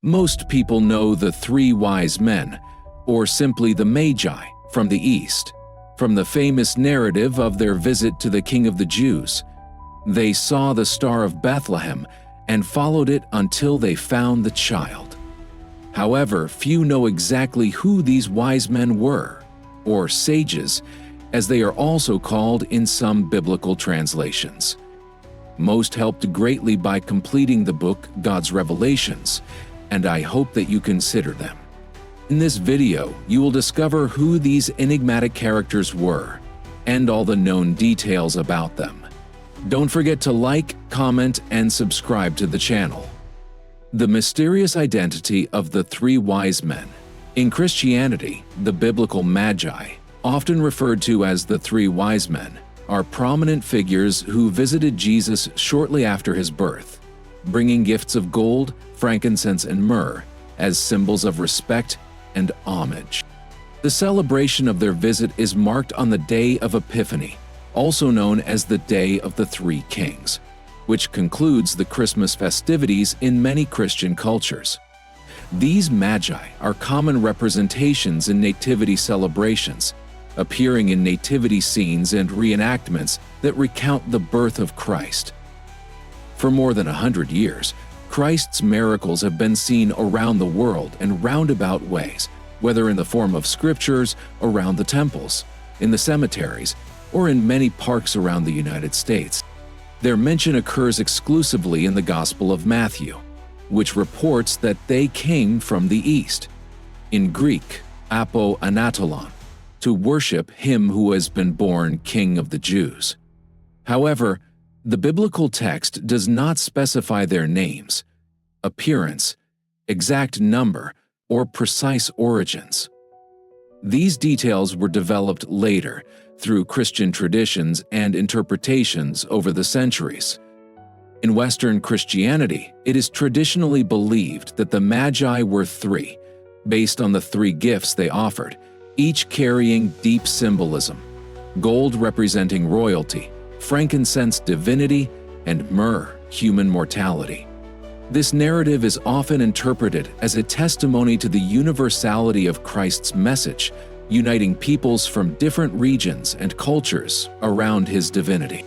Most people know the three wise men, or simply the Magi, from the East, from the famous narrative of their visit to the King of the Jews. They saw the Star of Bethlehem and followed it until they found the child. However, few know exactly who these wise men were, or sages, as they are also called in some biblical translations. Most helped greatly by completing the book God's Revelations, and I hope that you consider them. In this video, you will discover who these enigmatic characters were, and all the known details about them. Don't forget to like, comment, and subscribe to the channel. The mysterious identity of the three wise men. In Christianity, the biblical Magi, often referred to as the three wise men, are prominent figures who visited Jesus shortly after his birth, bringing gifts of gold, frankincense, and myrrh as symbols of respect and homage. The celebration of their visit is marked on the Day of Epiphany, also known as the Day of the Three Kings, which concludes the Christmas festivities in many Christian cultures. These Magi are common representations in nativity celebrations, appearing in nativity scenes and reenactments that recount the birth of Christ. For more than 100 years, Christ's miracles have been seen around the world in roundabout ways, whether in the form of scriptures around the temples, in the cemeteries, or in many parks around the United States. Their mention occurs exclusively in the Gospel of Matthew, which reports that they came from the East, in Greek, apo anatolon, to worship him who has been born King of the Jews. However, the biblical text does not specify their names, appearance, exact number, or precise origins. These details were developed later through Christian traditions and interpretations over the centuries. In Western Christianity, it is traditionally believed that the Magi were three, based on the three gifts they offered, each carrying deep symbolism: gold representing royalty, frankincense divinity, and myrrh human mortality. This narrative is often interpreted as a testimony to the universality of Christ's message, uniting peoples from different regions and cultures around his divinity.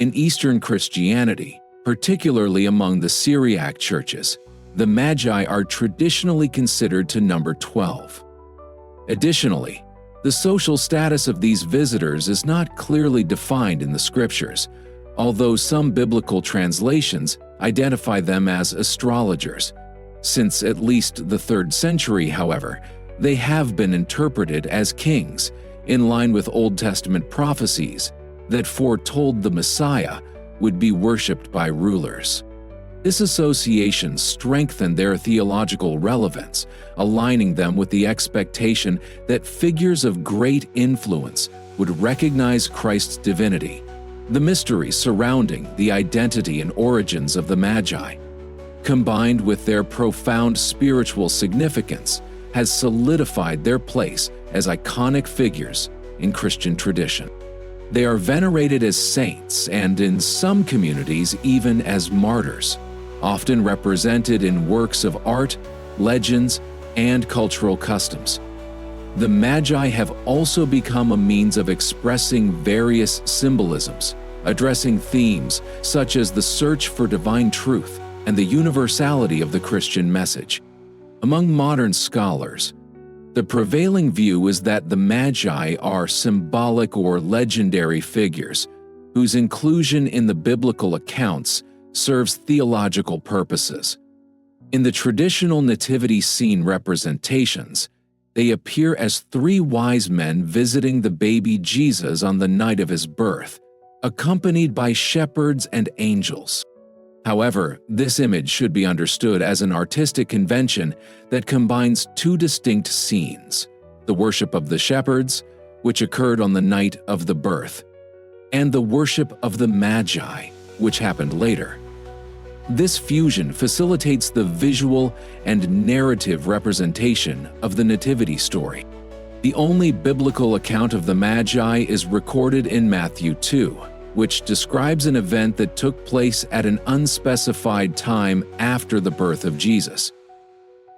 In Eastern Christianity, particularly among the Syriac churches, the Magi are traditionally considered to number 12. Additionally, the social status of these visitors is not clearly defined in the scriptures, although some biblical translations identify them as astrologers. Since at least the 3rd century, however, they have been interpreted as kings, in line with Old Testament prophecies that foretold the Messiah would be worshipped by rulers. This association strengthened their theological relevance, aligning them with the expectation that figures of great influence would recognize Christ's divinity. The mystery surrounding the identity and origins of the Magi, combined with their profound spiritual significance, has solidified their place as iconic figures in Christian tradition. They are venerated as saints and, in some communities, even as martyrs, often represented in works of art, legends, and cultural customs. The Magi have also become a means of expressing various symbolisms, addressing themes such as the search for divine truth and the universality of the Christian message. Among modern scholars, the prevailing view is that the Magi are symbolic or legendary figures whose inclusion in the biblical accounts serves theological purposes. In the traditional nativity scene representations, they appear as three wise men visiting the baby Jesus on the night of his birth, accompanied by shepherds and angels. However, this image should be understood as an artistic convention that combines two distinct scenes: the worship of the shepherds, which occurred on the night of the birth, and the worship of the Magi, which happened later. This fusion facilitates the visual and narrative representation of the nativity story. The only biblical account of the Magi is recorded in Matthew 2, which describes an event that took place at an unspecified time after the birth of Jesus.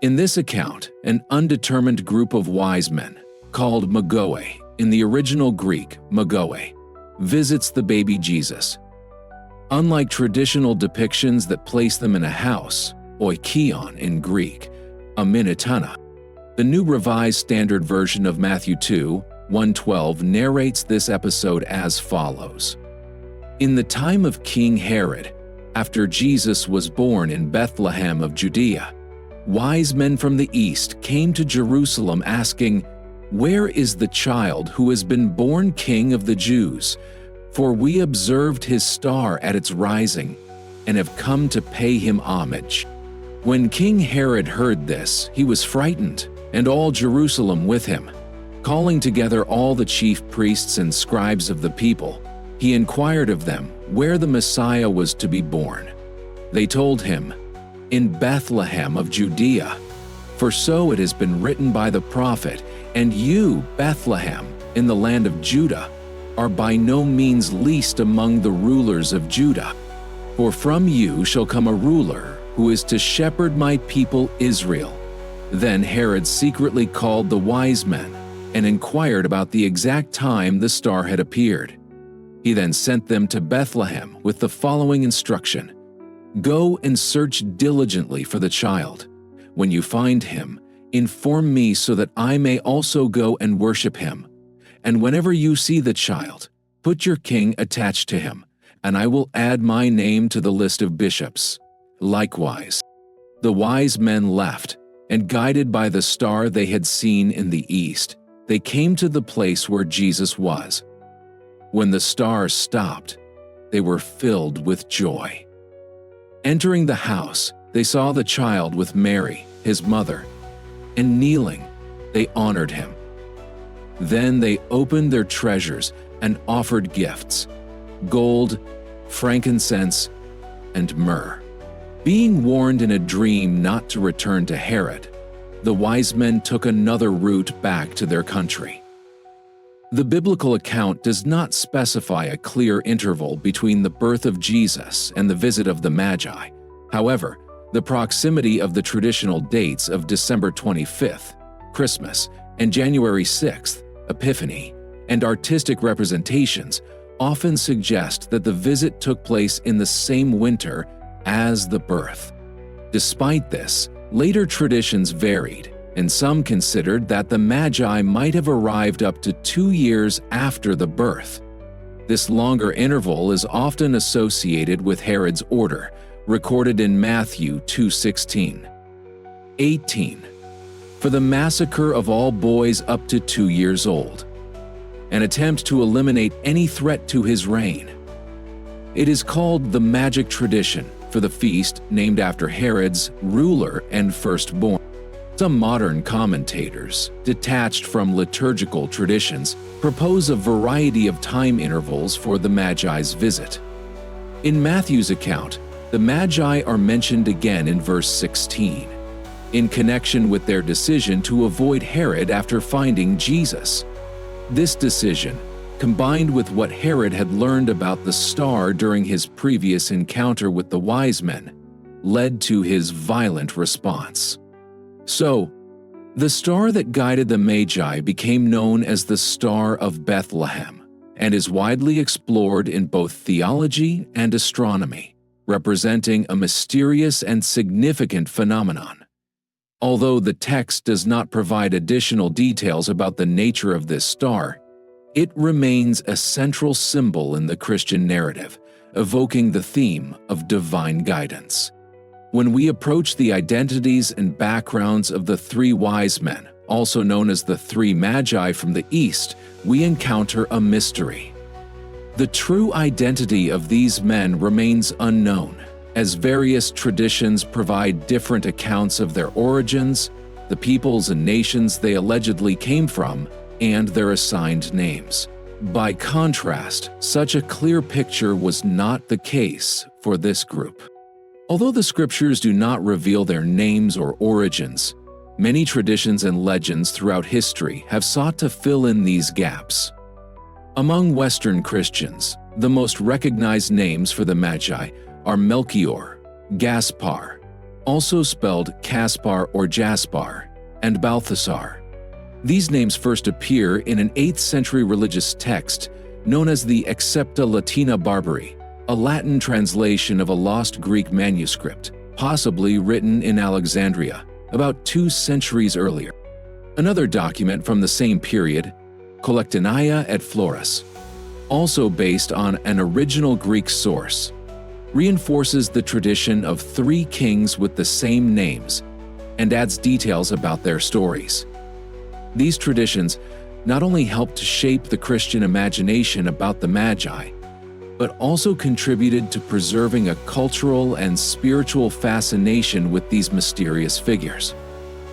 In this account, an undetermined group of wise men, called Magoe, in the original Greek Magoe, visits the baby Jesus. Unlike traditional depictions that place them in a house, oikion in Greek, a minitana, the New Revised Standard Version of Matthew 2:1-12 narrates this episode as follows. In the time of King Herod, after Jesus was born in Bethlehem of Judea, wise men from the east came to Jerusalem asking, "Where is the child who has been born King of the Jews? For we observed his star at its rising and have come to pay him homage." When King Herod heard this, he was frightened, and all Jerusalem with him. Calling together all the chief priests and scribes of the people, he inquired of them where the Messiah was to be born. They told him, "In Bethlehem of Judea, for so it has been written by the prophet, and you, Bethlehem, in the land of Judah, are by no means least among the rulers of Judah. For from you shall come a ruler who is to shepherd my people Israel." Then Herod secretly called the wise men and inquired about the exact time the star had appeared. He then sent them to Bethlehem with the following instruction: "Go and search diligently for the child. When you find him, inform me so that I may also go and worship him. And whenever you see the child, put your king attached to him, and I will add my name to the list of bishops." Likewise, the wise men left, and guided by the star they had seen in the east, they came to the place where Jesus was. When the star stopped, they were filled with joy. Entering the house, they saw the child with Mary, his mother, and kneeling, they honored him. Then they opened their treasures and offered gifts: gold, frankincense, and myrrh. Being warned in a dream not to return to Herod, the wise men took another route back to their country. The biblical account does not specify a clear interval between the birth of Jesus and the visit of the Magi. However, the proximity of the traditional dates of December 25th, Christmas, and January 6th, Epiphany, and artistic representations often suggest that the visit took place in the same winter as the birth. Despite this, later traditions varied, and some considered that the Magi might have arrived up to 2 years after the birth. This longer interval is often associated with Herod's order, recorded in Matthew 2:16. 18. For the massacre of all boys up to 2 years old, an attempt to eliminate any threat to his reign. It is called the Magic Tradition for the feast named after Herod's ruler and firstborn. Some modern commentators, detached from liturgical traditions, propose a variety of time intervals for the Magi's visit. In Matthew's account, the Magi are mentioned again in verse 16, in connection with their decision to avoid Herod after finding Jesus. This decision, combined with what Herod had learned about the star during his previous encounter with the wise men, led to his violent response. So, the star that guided the Magi became known as the Star of Bethlehem and is widely explored in both theology and astronomy, representing a mysterious and significant phenomenon. Although the text does not provide additional details about the nature of this star, it remains a central symbol in the Christian narrative, evoking the theme of divine guidance. When we approach the identities and backgrounds of the three wise men, also known as the three Magi from the East, we encounter a mystery. The true identity of these men remains unknown, as various traditions provide different accounts of their origins, the peoples and nations they allegedly came from, and their assigned names. By contrast, such a clear picture was not the case for this group. Although the scriptures do not reveal their names or origins, many traditions and legends throughout history have sought to fill in these gaps. Among Western Christians, the most recognized names for the Magi are Melchior, Gaspar, also spelled Caspar or Jaspar, and Balthasar. These names first appear in an 8th century religious text known as the Excepta Latina Barbari, a Latin translation of a lost Greek manuscript, possibly written in Alexandria, about 2 centuries earlier. Another document from the same period, Collectanea et Flores, also based on an original Greek source, reinforces the tradition of 3 kings with the same names and adds details about their stories. These traditions not only helped to shape the Christian imagination about the Magi, but also contributed to preserving a cultural and spiritual fascination with these mysterious figures.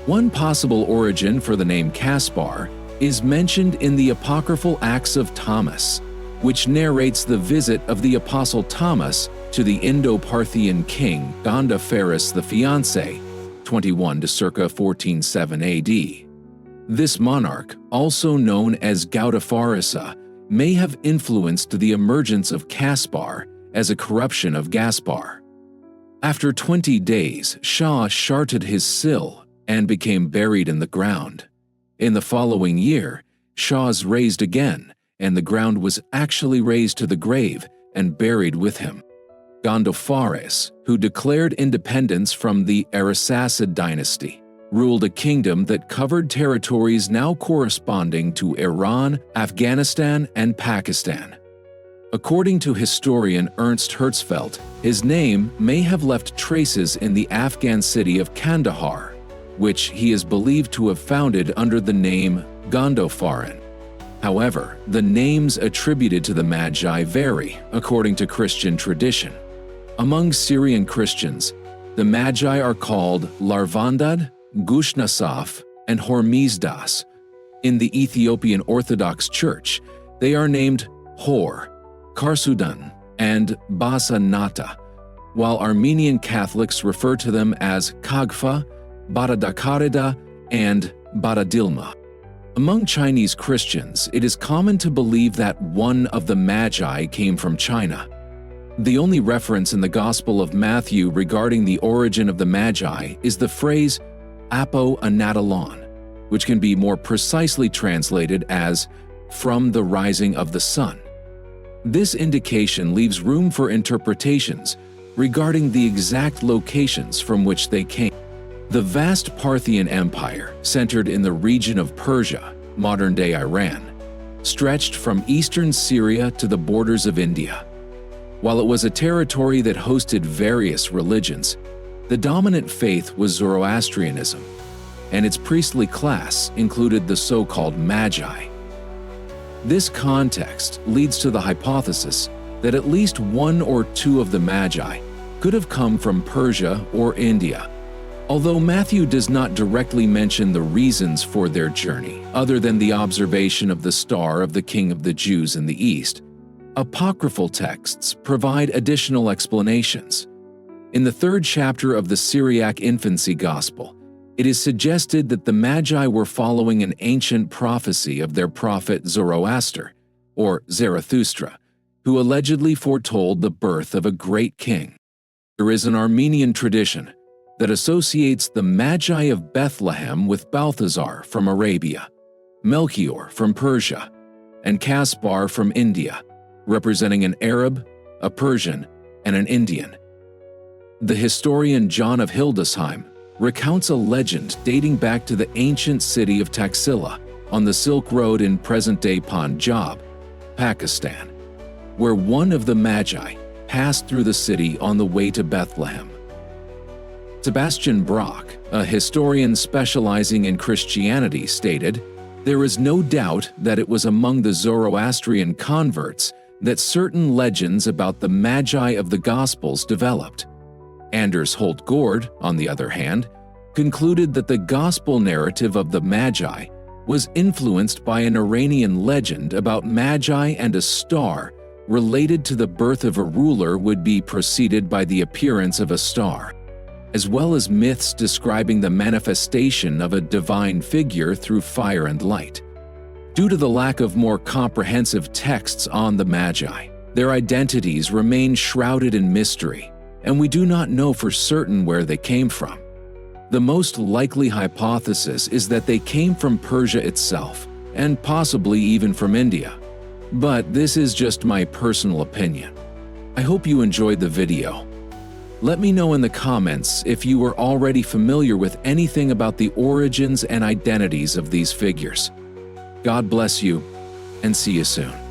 One possible origin for the name Caspar is mentioned in the apocryphal Acts of Thomas, which narrates the visit of the Apostle Thomas to the Indo-Parthian king Gondophares the Fiancé, 21 to circa 1407 AD. This monarch, also known as Gaudopharesa, may have influenced the emergence of Caspar as a corruption of Gaspar. After 20 days, Shah sharted his sill and became buried in the ground. In the following year, Shah's raised again, and the ground was actually raised to the grave and buried with him. Gondophares, who declared independence from the Arasacid dynasty, ruled a kingdom that covered territories now corresponding to Iran, Afghanistan, and Pakistan. According to historian Ernst Herzfeld, his name may have left traces in the Afghan city of Kandahar, which he is believed to have founded under the name Gondopharan. However, the names attributed to the Magi vary according to Christian tradition. Among Syrian Christians, the Magi are called Larvandad, Gushnasaf, and Hormizdas. In the Ethiopian Orthodox Church, they are named Hor, Karsudan, and Basanata, while Armenian Catholics refer to them as Kagfa, Badadakarida, and Badadilma. Among Chinese Christians, it is common to believe that one of the Magi came from China. The only reference in the Gospel of Matthew regarding the origin of the Magi is the phrase apo anatalon, which can be more precisely translated as from the rising of the sun. This indication leaves room for interpretations regarding the exact locations from which they came. The vast Parthian Empire, centered in the region of Persia, modern-day Iran, stretched from eastern Syria to the borders of India. While it was a territory that hosted various religions, the dominant faith was Zoroastrianism, and its priestly class included the so-called Magi. This context leads to the hypothesis that at least one or two of the Magi could have come from Persia or India. Although Matthew does not directly mention the reasons for their journey, other than the observation of the star of the King of the Jews in the east, apocryphal texts provide additional explanations. In the 3rd chapter of the Syriac Infancy Gospel, it is suggested that the Magi were following an ancient prophecy of their prophet Zoroaster, or Zarathustra, who allegedly foretold the birth of a great king. There is an Armenian tradition that associates the Magi of Bethlehem with Balthasar from Arabia, Melchior from Persia, and Caspar from India, representing an Arab, a Persian, and an Indian. The historian John of Hildesheim recounts a legend dating back to the ancient city of Taxila on the Silk Road in present-day Punjab, Pakistan, where one of the Magi passed through the city on the way to Bethlehem. Sebastian Brock, a historian specializing in Christianity, stated, "There is no doubt that it was among the Zoroastrian converts that certain legends about the Magi of the Gospels developed." Anders Holt-Gord, on the other hand, concluded that the Gospel narrative of the Magi was influenced by an Iranian legend about Magi and a star related to the birth of a ruler would be preceded by the appearance of a star, as well as myths describing the manifestation of a divine figure through fire and light. Due to the lack of more comprehensive texts on the Magi, their identities remain shrouded in mystery, and we do not know for certain where they came from. The most likely hypothesis is that they came from Persia itself, and possibly even from India. But this is just my personal opinion. I hope you enjoyed the video. Let me know in the comments if you are already familiar with anything about the origins and identities of these figures. God bless you, and see you soon.